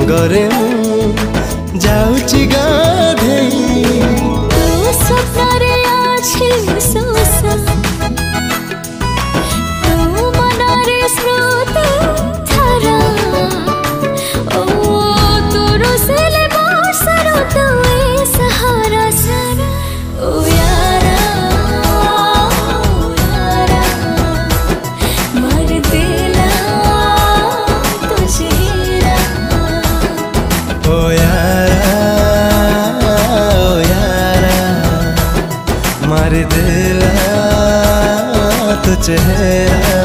रंगरे जाऊची गाधेई तू सपनारे आछि सोसा तू मनारे स्मृति धारा ओ तोर सेले बसरो तू ए सहारा सारा ओ यारा मर दिला तुझे ओ यारा मार दिला तो चेहरा।